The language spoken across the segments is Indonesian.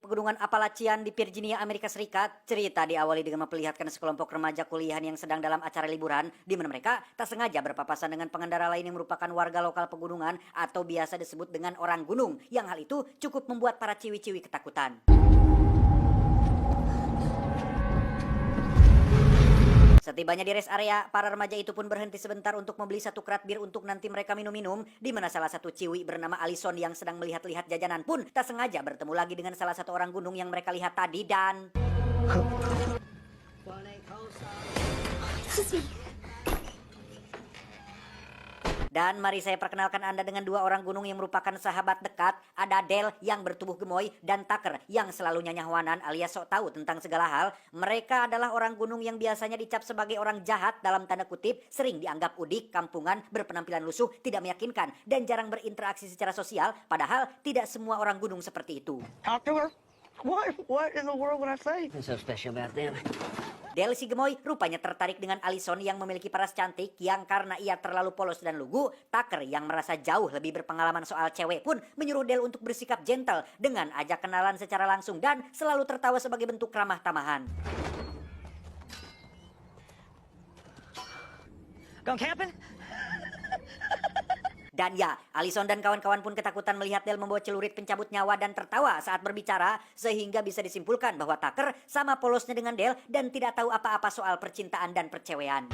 Pegunungan Appalachian di Virginia, Amerika Serikat, cerita diawali dengan memperlihatkan sekelompok remaja kuliahan yang sedang dalam acara liburan, di mana mereka tak sengaja berpapasan dengan pengendara lain yang merupakan warga lokal pegunungan atau biasa disebut dengan orang gunung, yang hal itu cukup membuat para ciwi-ciwi ketakutan. Setibanya di rest area, para remaja itu pun berhenti sebentar untuk membeli satu kerat bir untuk nanti mereka minum-minum, di mana salah satu ciwi bernama Alison yang sedang melihat-lihat jajanan pun tak sengaja bertemu lagi dengan salah satu orang gunung yang mereka lihat tadi dan... Dan mari saya perkenalkan Anda dengan dua orang gunung yang merupakan sahabat dekat. Ada Dale yang bertubuh gemoy dan Tucker yang selalu nyanyahwanan alias sok tahu tentang segala hal. Mereka adalah orang gunung yang biasanya dicap sebagai orang jahat dalam tanda kutip, sering dianggap udik, kampungan, berpenampilan lusuh, tidak meyakinkan, dan jarang berinteraksi secara sosial. Padahal tidak semua orang gunung seperti itu. Talk to her? What in the world would I say? What's so special about them? Dale si gemoy rupanya tertarik dengan Alison yang memiliki paras cantik yang karena ia terlalu polos dan lugu. Tucker yang merasa jauh lebih berpengalaman soal cewek pun menyuruh Dale untuk bersikap gentle dengan ajak kenalan secara langsung dan selalu tertawa sebagai bentuk ramah tamahan. Going camping? Dan ya, Alison dan kawan-kawan pun ketakutan melihat Dale membawa celurit pencabut nyawa dan tertawa saat berbicara, sehingga bisa disimpulkan bahwa Tucker sama polosnya dengan Dale dan tidak tahu apa-apa soal percintaan dan percewean.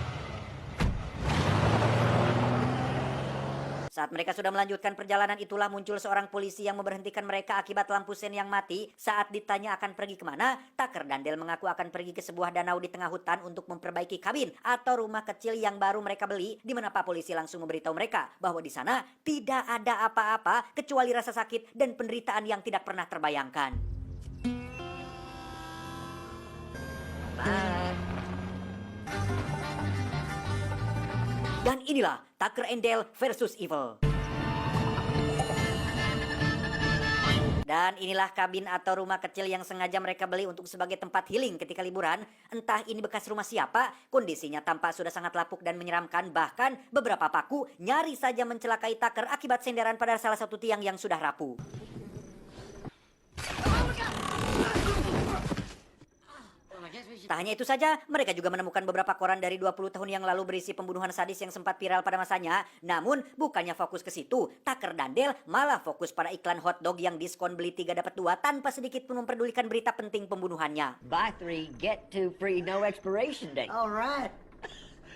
Saat mereka sudah melanjutkan perjalanan itulah muncul seorang polisi yang memberhentikan mereka akibat lampu sen yang mati. Saat ditanya akan pergi kemana, Tucker dan Dale mengaku akan pergi ke sebuah danau di tengah hutan untuk memperbaiki kabin atau rumah kecil yang baru mereka beli, di mana Pak Polisi langsung memberitahu mereka bahwa di sana tidak ada apa-apa kecuali rasa sakit dan penderitaan yang tidak pernah terbayangkan. Dan inilah Tucker and Dale versus Evil. Dan inilah kabin atau rumah kecil yang sengaja mereka beli untuk sebagai tempat healing ketika liburan. Entah ini bekas rumah siapa, kondisinya tampak sudah sangat lapuk dan menyeramkan. Bahkan beberapa paku nyaris saja mencelakai Tucker akibat senderan pada salah satu tiang yang sudah rapuh. Tak hanya itu saja, mereka juga menemukan beberapa koran dari 20 tahun yang lalu berisi pembunuhan sadis yang sempat viral pada masanya. Namun, bukannya fokus ke situ, Tucker dan Dale malah fokus pada iklan hotdog yang diskon beli 3 dapat 2 tanpa sedikit pun memperdulikan berita penting pembunuhannya. Buy 3, get 2 free, no expiration date. All right.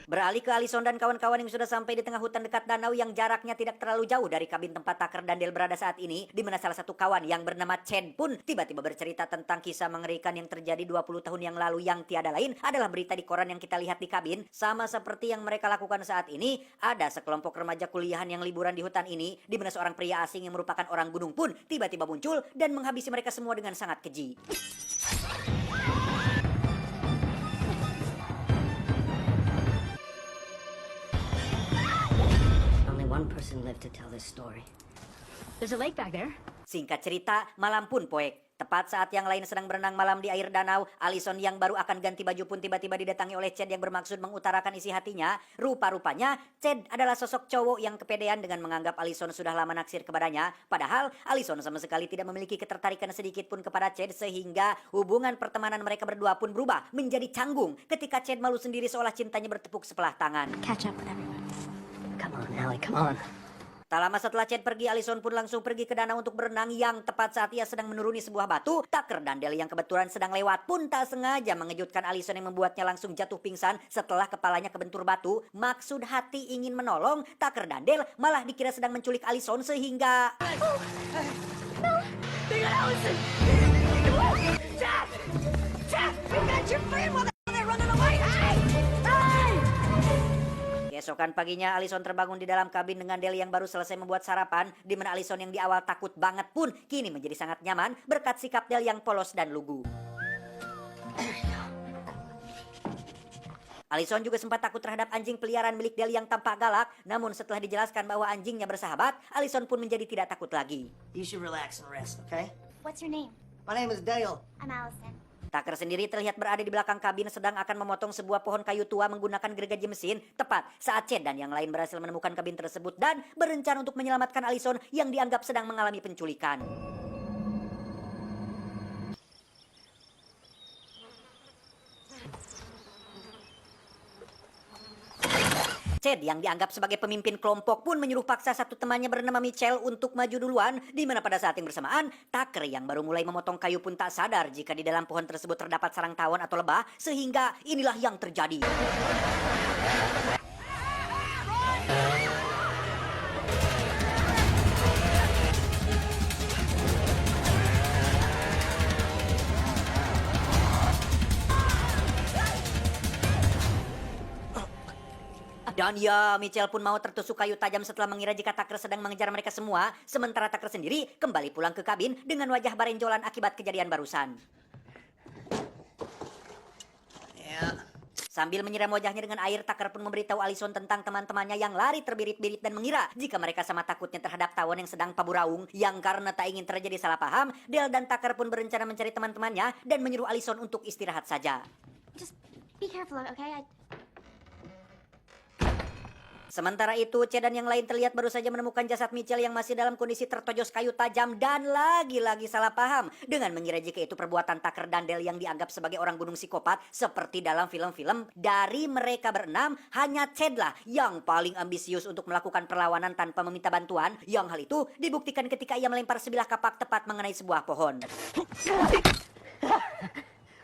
Beralih ke Alison dan kawan-kawan yang sudah sampai di tengah hutan dekat danau yang jaraknya tidak terlalu jauh dari kabin tempat Tucker dan Dale berada saat ini, di mana salah satu kawan yang bernama Chen pun tiba-tiba bercerita tentang kisah mengerikan yang terjadi 20 tahun yang lalu yang tiada lain adalah berita di koran yang kita lihat di kabin. Sama seperti yang mereka lakukan saat ini, ada sekelompok remaja kuliahan yang liburan di hutan ini, di mana seorang pria asing yang merupakan orang gunung pun tiba-tiba muncul dan menghabisi mereka semua dengan sangat keji. One person lived to tell this story. There's a lake back there. Singkat cerita, malam pun poek. Tepat saat yang lain sedang berenang malam di air danau, Alison yang baru akan ganti baju pun tiba-tiba didatangi oleh Chad yang bermaksud mengutarakan isi hatinya. Rupa-rupanya, Chad adalah sosok cowok yang kepedean dengan menganggap Alison sudah lama naksir kepadanya. Padahal, Alison sama sekali tidak memiliki ketertarikan sedikit pun kepada Chad, sehingga hubungan pertemanan mereka berdua pun berubah menjadi canggung ketika Chad malu sendiri seolah cintanya bertepuk sebelah tangan. Catch up with everyone. Come on, Allie, come on. Tak lama setelah Chad pergi, Alison pun langsung pergi ke danau untuk berenang yang tepat saat ia sedang menuruni sebuah batu. Tucker dan Dale yang kebetulan sedang lewat pun tak sengaja mengejutkan Alison yang membuatnya langsung jatuh pingsan setelah kepalanya kebentur batu. Maksud hati ingin menolong, Tucker dan Dale malah dikira sedang menculik Alison sehingga... They got Allison! Jack! Jack! We got your friend while they're running away! Hey! Hey! Keesokan paginya, Alison terbangun di dalam kabin dengan Dale yang baru selesai membuat sarapan, di mana Alison yang di awal takut banget pun kini menjadi sangat nyaman berkat sikap Dale yang polos dan lugu. Alison juga sempat takut terhadap anjing peliharaan milik Dale yang tampak galak, namun setelah dijelaskan bahwa anjingnya bersahabat, Alison pun menjadi tidak takut lagi. You should relax and rest, okay? What's your name? My name is Dale. I'm Allison. Tucker sendiri terlihat berada di belakang kabin sedang akan memotong sebuah pohon kayu tua menggunakan gergaji mesin tepat saat Chad dan yang lain berhasil menemukan kabin tersebut dan berencana untuk menyelamatkan Alison yang dianggap sedang mengalami penculikan. Chad yang dianggap sebagai pemimpin kelompok pun menyuruh paksa satu temannya bernama Mitchell untuk maju duluan, di mana pada saat yang bersamaan, Tucker yang baru mulai memotong kayu pun tak sadar jika di dalam pohon tersebut terdapat sarang tawon atau lebah, sehingga inilah yang terjadi. Dan ya, Mitchell pun mau tertusuk kayu tajam setelah mengira jika Tucker sedang mengejar mereka semua, sementara Tucker sendiri kembali pulang ke kabin dengan wajah barenjolan akibat kejadian barusan. Sambil menyiram wajahnya dengan air, Tucker pun memberitahu Allison tentang teman-temannya yang lari terbirit-birit dan mengira jika mereka sama takutnya terhadap tawon yang sedang paburaung, yang karena tak ingin terjadi salah paham, Dale dan Tucker pun berencana mencari teman-temannya dan menyuruh Allison untuk istirahat saja. Just be careful, okay? Sementara itu, Chad dan yang lain terlihat baru saja menemukan jasad Mitchell yang masih dalam kondisi tertojos kayu tajam dan lagi-lagi salah paham dengan mengira jika itu perbuatan Tucker dan Dale yang dianggap sebagai orang gunung psikopat seperti dalam film-film. Dari mereka berenam, hanya Chad lah yang paling ambisius untuk melakukan perlawanan tanpa meminta bantuan, yang hal itu dibuktikan ketika ia melempar sebilah kapak tepat mengenai sebuah pohon.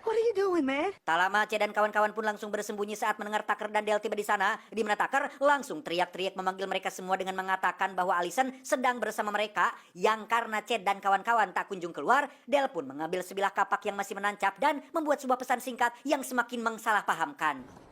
What are you doing, man? Tak lama, Chad dan kawan-kawan pun langsung bersembunyi saat mendengar Tucker dan Dale tiba di sana, di mana Tucker langsung teriak-teriak memanggil mereka semua dengan mengatakan bahwa Allison sedang bersama mereka, yang karena Chad dan kawan-kawan tak kunjung keluar, Dale pun mengambil sebilah kapak yang masih menancap dan membuat sebuah pesan singkat yang semakin mengsalahpahamkan.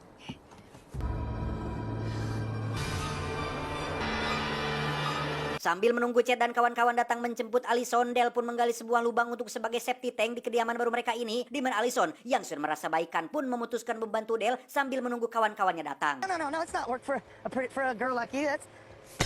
Sambil menunggu Chad dan kawan-kawan datang menjemput Allison, Dale pun menggali sebuah lubang untuk sebagai safety tank di kediaman baru mereka ini, di mana Allison yang sudah merasa baikan pun memutuskan membantu Dale sambil menunggu kawan-kawannya datang. No, it's not work for a girl like you. That's...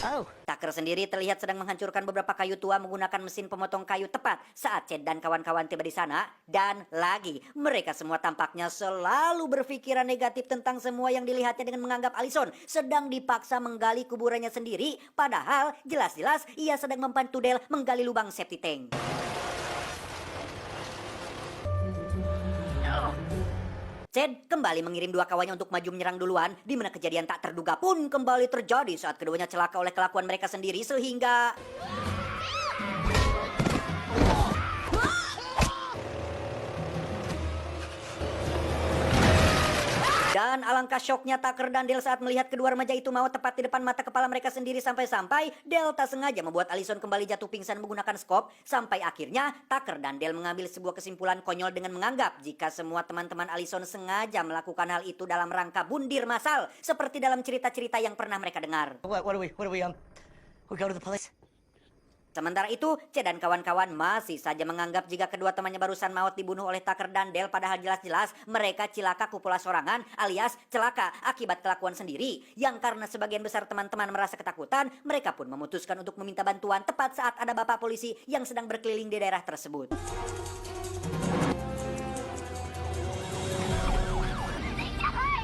Oh. Tucker sendiri terlihat sedang menghancurkan beberapa kayu tua menggunakan mesin pemotong kayu tepat saat Chad dan kawan-kawan tiba di sana. Dan lagi, mereka semua tampaknya selalu berpikiran negatif tentang semua yang dilihatnya dengan menganggap Allison sedang dipaksa menggali kuburannya sendiri. Padahal jelas-jelas ia sedang membantu Dale menggali lubang safety tank. Chad kembali mengirim dua kawannya untuk maju menyerang duluan, di mana kejadian tak terduga pun kembali terjadi saat keduanya celaka oleh kelakuan mereka sendiri sehingga... Dan alangkah syoknya Tucker dan Dale saat melihat kedua remaja itu mau tepat di depan mata kepala mereka sendiri sampai-sampai Dale tak sengaja membuat Allison kembali jatuh pingsan menggunakan skop. Sampai akhirnya Tucker dan Dale mengambil sebuah kesimpulan konyol dengan menganggap jika semua teman-teman Allison sengaja melakukan hal itu dalam rangka bundir massal seperti dalam cerita-cerita yang pernah mereka dengar. What do we go to the police? Sementara itu, Chad dan kawan-kawan masih saja menganggap jika kedua temannya barusan maut dibunuh oleh Tucker dan Dale, padahal jelas-jelas mereka cilaka kupola sorangan alias celaka akibat kelakuan sendiri. Yang karena sebagian besar teman-teman merasa ketakutan, mereka pun memutuskan untuk meminta bantuan tepat saat ada bapak polisi yang sedang berkeliling di daerah tersebut.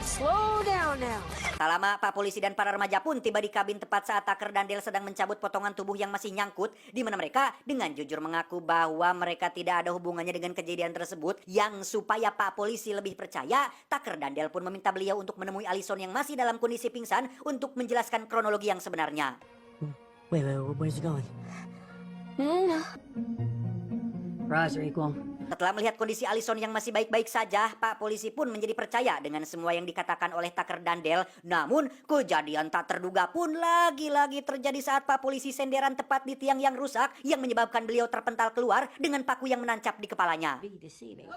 Slow down now. Tak lama, Pak Polisi dan para remaja pun tiba di kabin tepat saat Tucker dan Dale sedang mencabut potongan tubuh yang masih nyangkut, di mana mereka dengan jujur mengaku bahwa mereka tidak ada hubungannya dengan kejadian tersebut. Yang supaya Pak Polisi lebih percaya, Tucker dan Dale pun meminta beliau untuk menemui Allison yang masih dalam kondisi pingsan untuk menjelaskan kronologi yang sebenarnya. Wait, where's he going? No. Rise or equal. Setelah melihat kondisi Allison yang masih baik-baik saja, Pak Polisi pun menjadi percaya dengan semua yang dikatakan oleh Tucker dan Dale. Namun, kejadian tak terduga pun lagi-lagi terjadi saat Pak Polisi senderan tepat di tiang yang rusak yang menyebabkan beliau terpental keluar dengan paku yang menancap di kepalanya. Be deceiving.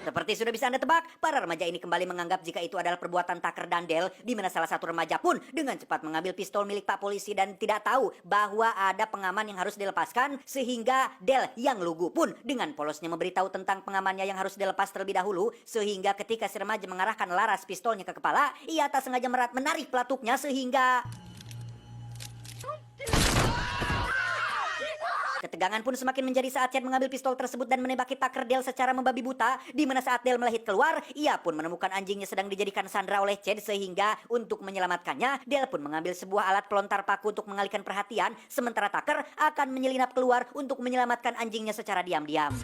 Seperti sudah bisa Anda tebak, para remaja ini kembali menganggap jika itu adalah perbuatan Tucker dan Dale, di mana salah satu remaja pun dengan cepat mengambil pistol milik Pak Polisi dan tidak tahu bahwa ada pengaman yang harus dilepaskan, sehingga Dale yang lugu pun dengan polosnya memberitahu tentang pengamannya yang harus dilepas terlebih dahulu, sehingga ketika si remaja mengarahkan laras pistolnya ke kepala, ia tak sengaja menarik pelatuknya sehingga... Ketegangan pun semakin menjadi saat Chad mengambil pistol tersebut dan menembaki Tucker Dale secara membabi buta, di mana saat Dale melahit keluar, ia pun menemukan anjingnya sedang dijadikan sandera oleh Chad, sehingga untuk menyelamatkannya, Dale pun mengambil sebuah alat pelontar paku untuk mengalihkan perhatian, sementara Tucker akan menyelinap keluar untuk menyelamatkan anjingnya secara diam-diam.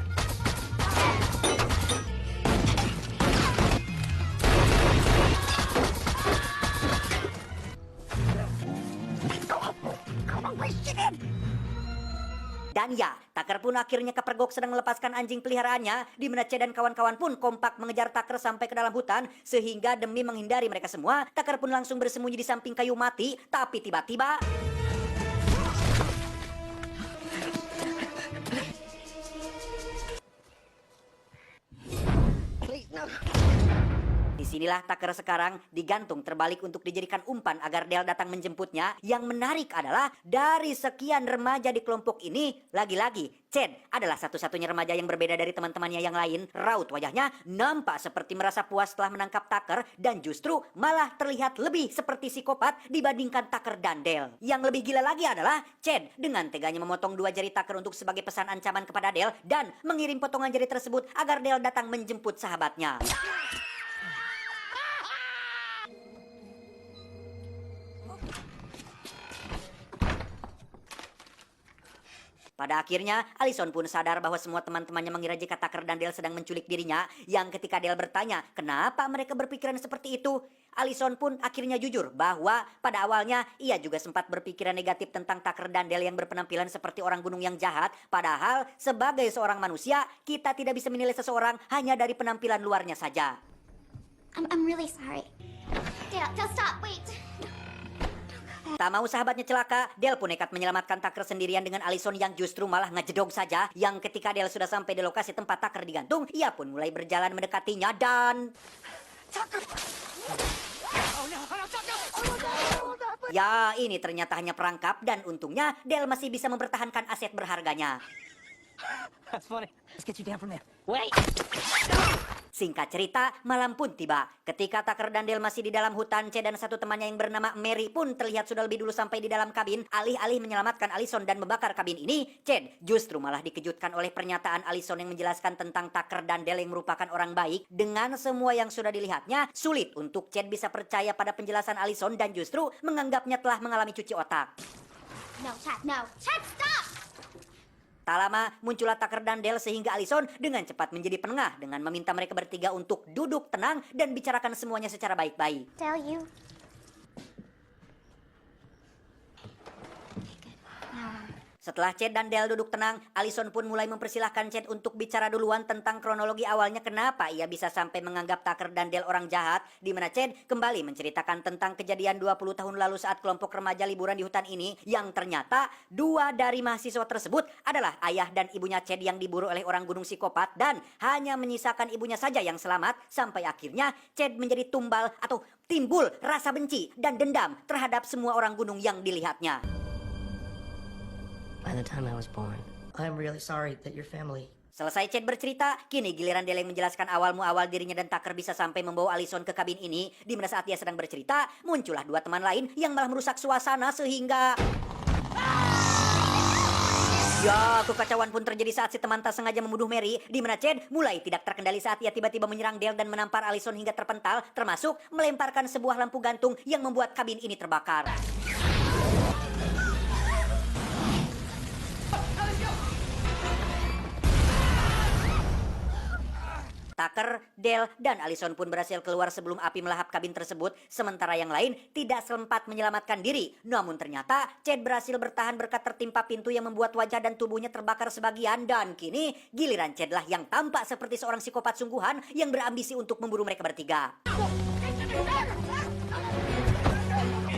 Dan ya, Tucker pun akhirnya kepergok sedang melepaskan anjing peliharaannya, di mana Chad dan kawan-kawan pun kompak mengejar Tucker sampai ke dalam hutan, sehingga demi menghindari mereka semua, Tucker pun langsung bersembunyi di samping kayu mati, tapi tiba-tiba... Disinilah Tucker sekarang digantung terbalik untuk dijadikan umpan agar Dale datang menjemputnya. Yang menarik adalah dari sekian remaja di kelompok ini, lagi-lagi Chad adalah satu-satunya remaja yang berbeda dari teman-temannya yang lain. Raut wajahnya nampak seperti merasa puas setelah menangkap Tucker dan justru malah terlihat lebih seperti psikopat dibandingkan Tucker dan Dale. Yang lebih gila lagi adalah Chad dengan teganya memotong 2 jari Tucker untuk sebagai pesan ancaman kepada Dale dan mengirim potongan jari tersebut agar Dale datang menjemput sahabatnya. Pada akhirnya, Allison pun sadar bahwa semua teman-temannya mengira jika Tucker dan Dale sedang menculik dirinya. Yang ketika Dale bertanya, kenapa mereka berpikiran seperti itu? Allison pun akhirnya jujur bahwa pada awalnya ia juga sempat berpikiran negatif tentang Tucker dan Dale yang berpenampilan seperti orang gunung yang jahat. Padahal sebagai seorang manusia, kita tidak bisa menilai seseorang hanya dari penampilan luarnya saja. I'm really sorry. Dale, stop, wait. Tak mau sahabatnya celaka, Dale pun nekat menyelamatkan Tucker sendirian dengan Allison yang justru malah ngejedog saja. Yang ketika Dale sudah sampai di lokasi tempat Tucker digantung, ia pun mulai berjalan mendekatinya dan... Ya, ini ternyata hanya perangkap dan untungnya Dale masih bisa mempertahankan aset berharganya. That's funny. Let's get you down from there. Wait! Singkat cerita, malam pun tiba. Ketika Tucker dan Dale masih di dalam hutan, Chad dan satu temannya yang bernama Mary pun terlihat sudah lebih dulu sampai di dalam kabin. Alih-alih menyelamatkan Allison dan membakar kabin ini, Chad justru malah dikejutkan oleh pernyataan Allison yang menjelaskan tentang Tucker dan Dale yang merupakan orang baik. Dengan semua yang sudah dilihatnya, sulit untuk Chad bisa percaya pada penjelasan Allison dan justru menganggapnya telah mengalami cuci otak. No, Chad, no. Chad, stop! Tak lama muncullah Tucker dan Dale sehingga Allison dengan cepat menjadi penengah dengan meminta mereka bertiga untuk duduk tenang dan bicarakan semuanya secara baik-baik. Dale, you. Okay, good. Now, Setelah Chad dan Dale duduk tenang, Allison pun mulai mempersilahkan Chad untuk bicara duluan tentang kronologi awalnya kenapa ia bisa sampai menganggap Tucker dan Dale orang jahat, di mana Chad kembali menceritakan tentang kejadian 20 tahun lalu saat kelompok remaja liburan di hutan ini, yang ternyata 2 dari mahasiswa tersebut adalah ayah dan ibunya Chad yang diburu oleh orang gunung psikopat dan hanya menyisakan ibunya saja yang selamat, sampai akhirnya Chad menjadi tumbal atau timbul rasa benci dan dendam terhadap semua orang gunung yang dilihatnya. By the time I was born, I'm really sorry that your family... Selesai Chad bercerita, kini giliran Dale yang menjelaskan awal muawal dirinya dan Tucker bisa sampai membawa Allison ke kabin ini, di mana saat dia sedang bercerita, muncullah 2 teman lain yang malah merusak suasana sehingga... Ya, kekacauan pun terjadi saat si teman tak sengaja membunuh Mary, di mana Chad mulai tidak terkendali saat ia tiba-tiba menyerang Dale dan menampar Allison hingga terpental, termasuk melemparkan sebuah lampu gantung yang membuat kabin ini terbakar. Tucker, Dale, dan Allison pun berhasil keluar sebelum api melahap kabin tersebut, sementara yang lain tidak sempat menyelamatkan diri. Namun ternyata Chad berhasil bertahan berkat tertimpa pintu yang membuat wajah dan tubuhnya terbakar sebagian, dan kini giliran Chad lah yang tampak seperti seorang psikopat sungguhan yang berambisi untuk memburu mereka bertiga.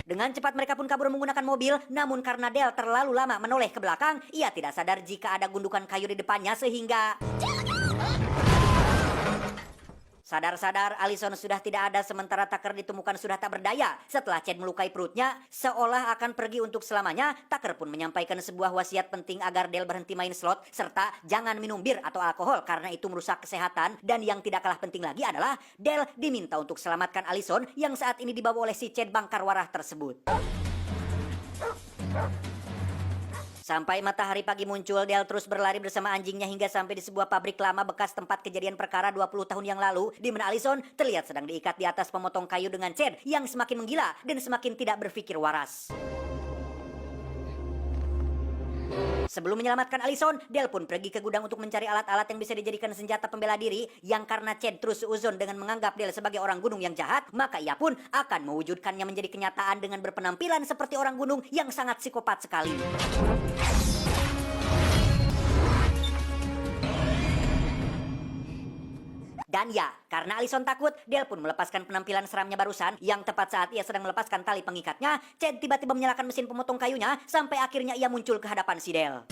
Dengan cepat mereka pun kabur menggunakan mobil, namun karena Dale terlalu lama menoleh ke belakang, ia tidak sadar jika ada gundukan kayu di depannya sehingga... Sadar-sadar, Allison sudah tidak ada sementara Tucker ditemukan sudah tak berdaya. Setelah Chad melukai perutnya, seolah akan pergi untuk selamanya, Tucker pun menyampaikan sebuah wasiat penting agar Dale berhenti main slot, serta jangan minum bir atau alkohol karena itu merusak kesehatan. Dan yang tidak kalah penting lagi adalah, Dale diminta untuk selamatkan Allison yang saat ini dibawa oleh si Chad bangkar warah tersebut. Sampai matahari pagi muncul, Dale terus berlari bersama anjingnya hingga sampai di sebuah pabrik lama bekas tempat kejadian perkara 20 tahun yang lalu, di mana Allison terlihat sedang diikat di atas pemotong kayu dengan Chad yang semakin menggila dan semakin tidak berpikir waras. Sebelum menyelamatkan Allison, Dale pun pergi ke gudang untuk mencari alat-alat yang bisa dijadikan senjata pembela diri, yang karena Chad terus seuzon dengan menganggap Dale sebagai orang gunung yang jahat, maka ia pun akan mewujudkannya menjadi kenyataan dengan berpenampilan seperti orang gunung yang sangat psikopat sekali. Dan ya, karena Allison takut, Dale pun melepaskan penampilan seramnya barusan yang tepat saat ia sedang melepaskan tali pengikatnya, Chad tiba-tiba menyalakan mesin pemotong kayunya sampai akhirnya ia muncul ke hadapan si Dale.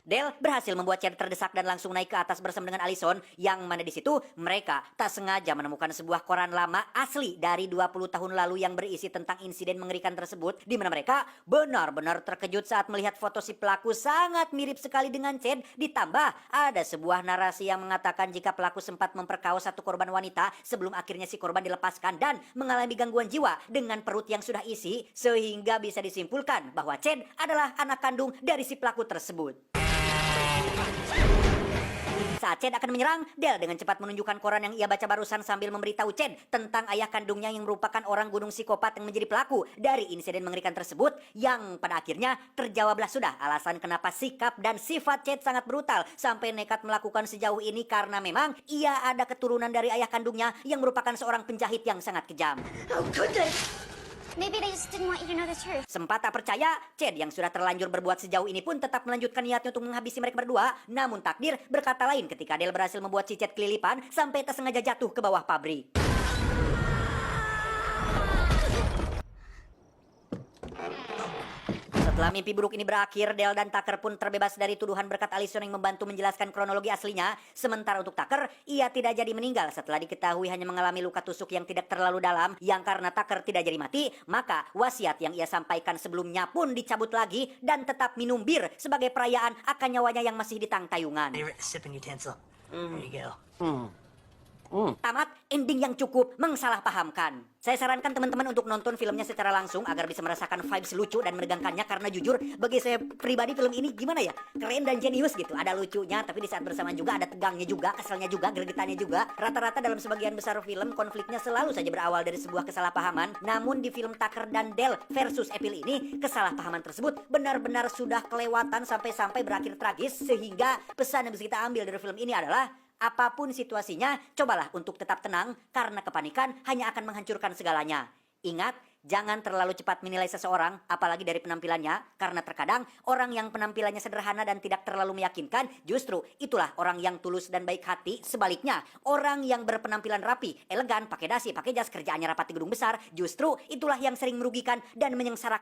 Dale berhasil membuat Chad terdesak dan langsung naik ke atas bersama dengan Allison, yang mana di situ mereka tak sengaja menemukan sebuah koran lama asli dari 20 tahun lalu yang berisi tentang insiden mengerikan tersebut, di mana mereka benar-benar terkejut saat melihat foto si pelaku sangat mirip sekali dengan Chad. Ditambah ada sebuah narasi yang mengatakan jika pelaku sempat memperkaos satu korban wanita sebelum akhirnya si korban dilepaskan dan mengalami gangguan jiwa dengan perut yang sudah isi, sehingga bisa disimpulkan bahwa Chad adalah anak kandung dari si pelaku tersebut. Saat Chad akan menyerang, Dale dengan cepat menunjukkan koran yang ia baca barusan sambil memberitahu Chad tentang ayah kandungnya yang merupakan orang gunung psikopat yang menjadi pelaku dari insiden mengerikan tersebut, yang pada akhirnya terjawablah sudah alasan kenapa sikap dan sifat Chad sangat brutal sampai nekat melakukan sejauh ini, karena memang ia ada keturunan dari ayah kandungnya yang merupakan seorang penjahit yang sangat kejam. How could they? Maybe they just didn't want you to know the truth. Sempat tak percaya, Chad yang sudah terlanjur berbuat sejauh ini pun tetap melanjutkan niatnya untuk menghabisi mereka berdua. Namun takdir berkata lain ketika Dale berhasil membuat si Chad kelilipan sampai tak sengaja jatuh ke bawah pabrik. Setelah mimpi buruk ini berakhir, Dale dan Tucker pun terbebas dari tuduhan berkat Allison yang membantu menjelaskan kronologi aslinya. Sementara untuk Tucker, ia tidak jadi meninggal setelah diketahui hanya mengalami luka tusuk yang tidak terlalu dalam, yang karena Tucker tidak jadi mati, maka wasiat yang ia sampaikan sebelumnya pun dicabut lagi dan tetap minum bir sebagai perayaan akan nyawanya yang masih di tang tayungan. Favorite sipping utensil. There you go. Tamat ending yang cukup mengsalahpahamkan. Saya sarankan teman-teman untuk nonton filmnya secara langsung agar bisa merasakan vibes lucu dan menegangkannya, karena jujur bagi saya pribadi film ini gimana ya, keren dan jenius gitu. Ada lucunya tapi di saat bersamaan juga ada tegangnya juga, keselnya juga, gregetannya juga. Rata-rata dalam sebagian besar film konfliknya selalu saja berawal dari sebuah kesalahpahaman. Namun di film Tucker dan Dale versus Evil ini, kesalahpahaman tersebut benar-benar sudah kelewatan sampai-sampai berakhir tragis, sehingga pesan yang bisa kita ambil dari film ini adalah apapun situasinya, cobalah untuk tetap tenang, karena kepanikan hanya akan menghancurkan segalanya. Ingat, jangan terlalu cepat menilai seseorang, apalagi dari penampilannya, karena terkadang orang yang penampilannya sederhana dan tidak terlalu meyakinkan, justru itulah orang yang tulus dan baik hati. Sebaliknya, orang yang berpenampilan rapi, elegan, pakai dasi, pakai jas, kerjaannya rapat di gedung besar, justru itulah yang sering merugikan dan menyengsarakan.